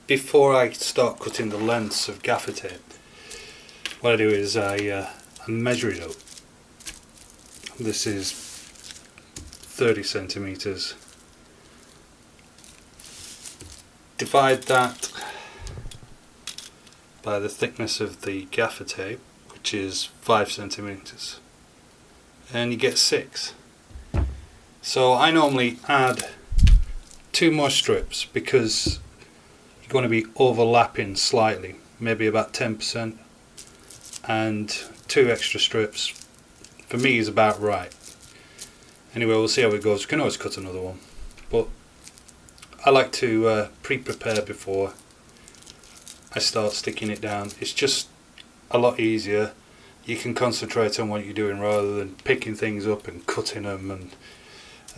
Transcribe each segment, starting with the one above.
before I start cutting the lengths of gaffer tape, what I do is I measure it up. This is 30 centimeters. Divide that by the thickness of the gaffer tape, which is 5 centimeters, and you get 6. So I normally add 2 more strips because you're going to be overlapping slightly, maybe about 10%, and 2 extra strips for me is about right. Anyway, we'll see how it goes. You can always cut another one, but I like to pre-prepare before I start sticking it down. It's just a lot easier. You can concentrate on what you're doing rather than picking things up and cutting them and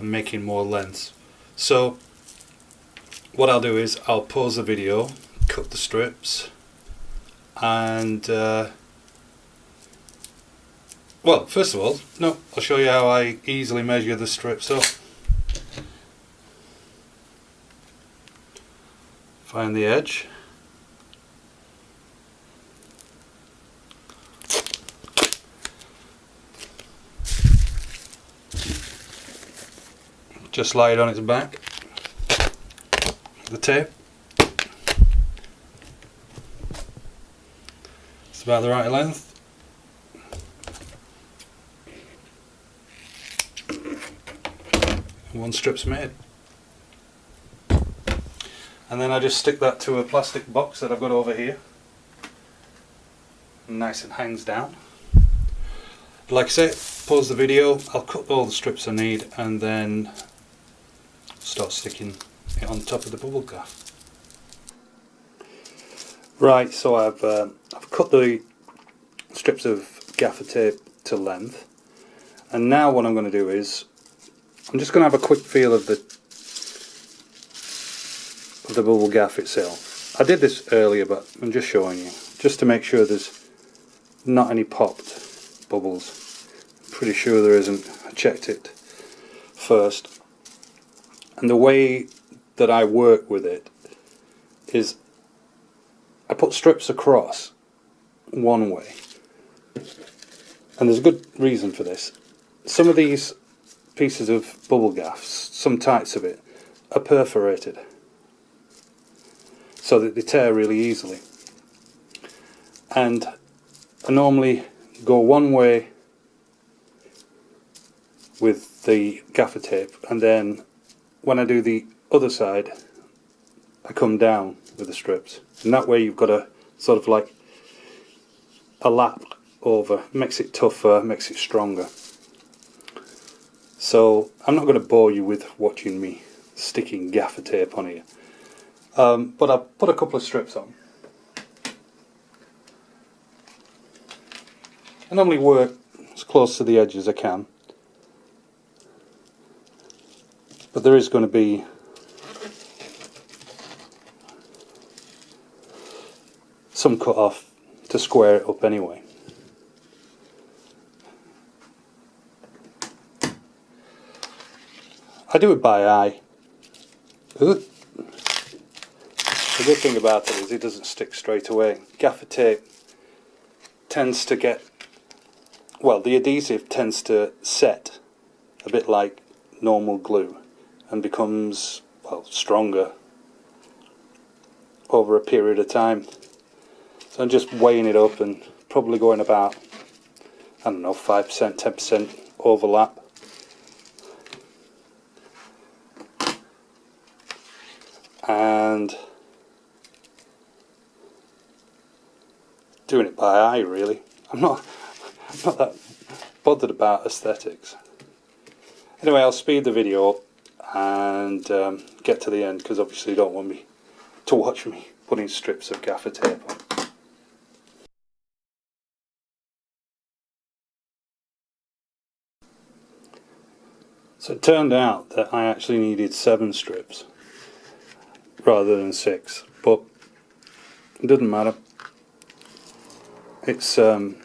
making more lengths. So what I'll do is I'll pause the video, cut the strips, and well, first of all, no, I'll show you how I easily measure the strips up. Find the edge. Just lay it on its back, the tape. It's about the right length. One strip's made. And then I just stick that to a plastic box that I've got over here. Nice and hangs down. Like I said, pause the video, I'll cut all the strips I need and then start sticking it on top of the BubbleGaff. Right, so I've cut the strips of gaffer tape to length, and now what I'm going to do is I'm just going to have a quick feel of the BubbleGaff itself. I did this earlier, but I'm just showing you, just to make sure there's not any popped bubbles. I'm pretty sure there isn't. I checked it first. And the way that I work with it is I put strips across one way, and there's a good reason for this. Some of these pieces of BubbleGaff, some types of it, are perforated so that they tear really easily, and I normally go one way with the gaffer tape, and then when I do the other side I come down with the strips, and that way you've got a sort of like a lap over. Makes it tougher, makes it stronger. So I'm not going to bore you with watching me sticking gaffer tape on here, but I'll put a couple of strips on. I normally work as close to the edge as I can, but there is going to be some cut off to square it up anyway. I do it by eye. The good thing about it is it doesn't stick straight away. Gaffer tape tends to get, well, the adhesive tends to set a bit like normal glue and becomes, well, stronger over a period of time. So I'm just weighing it up and probably going about, I don't know, 5%, 10% overlap. And doing it by eye, really. I'm not that bothered about aesthetics. Anyway, I'll speed the video up and get to the end, because obviously you don't want me to watch me putting strips of gaffer tape on. So it turned out that I actually needed 7 strips rather than 6, but it doesn't matter. It's doing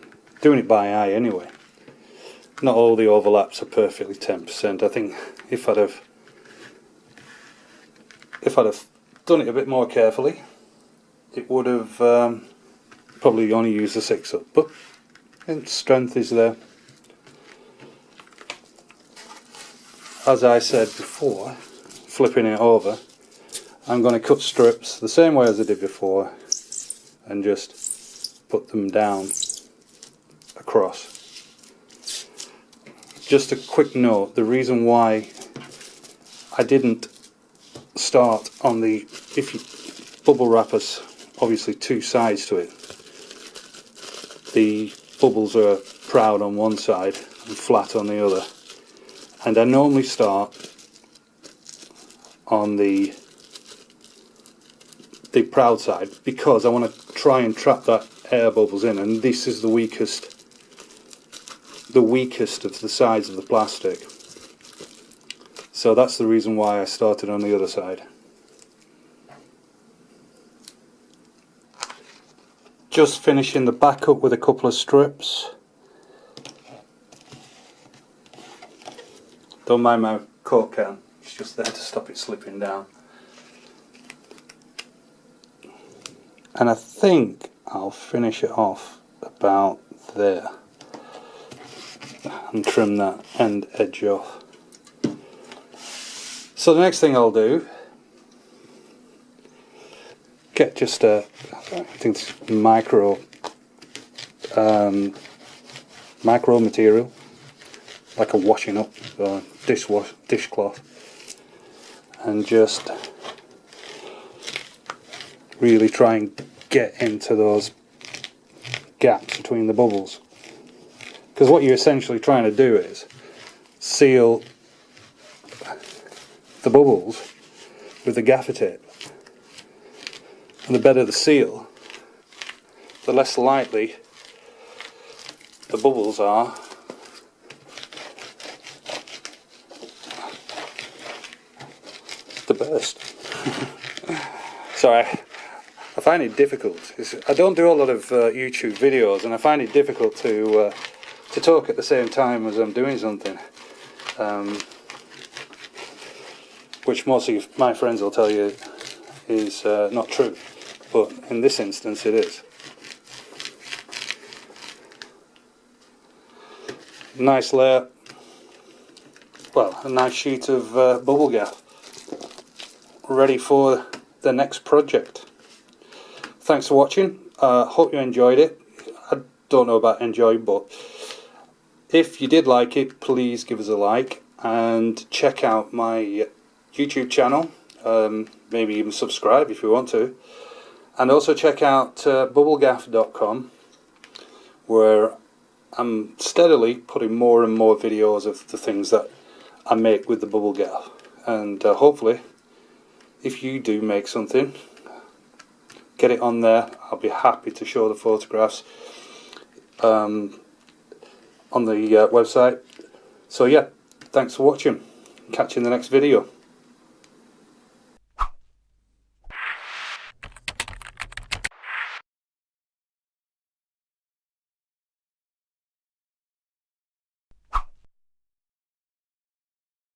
it by eye anyway. Not all the overlaps are perfectly 10%. I think if I'd have done it a bit more carefully, it would have probably only used the 6 up, but its strength is there. As I said before, flipping it over, I'm going to cut strips the same way as I did before and just put them down across. Just a quick note, the reason why I didn't start on the, bubble wrappers, obviously 2 sides to it. The bubbles are proud on one side and flat on the other, and I normally start on the proud side because I want to try and trap that air bubbles in, and this is the weakest of the sides of the plastic, so that's the reason why I started on the other side. Just finishing the back up with a couple of strips. Don't mind my Coke can, it's just there to stop it slipping down. And I think I'll finish it off about there and trim that end edge off. So the next thing I'll do, get just I think it's micro material, like a washing up dishcloth, and just really try and get into those gaps between the bubbles, because what you're essentially trying to do is seal the bubbles with the gaffer tape, and the better the seal, the less likely the bubbles are to burst. Sorry, I find it difficult. I don't do a lot of YouTube videos, and I find it difficult to talk at the same time as I'm doing something, which most of my friends will tell you is not true, but in this instance it is. Nice layer, well, a nice sheet of BubbleGaff, ready for the next project. Thanks for watching. Hope you enjoyed it. I don't know about enjoy, but if you did like it, please give us a like and check out my YouTube channel. Maybe even subscribe if you want to, and also check out BubbleGaff.com, where I'm steadily putting more and more videos of the things that I make with the BubbleGaff, and hopefully if you do make something, get it on there. I'll be happy to show the photographs on the website. So yeah, thanks for watching. Catch you in the next video.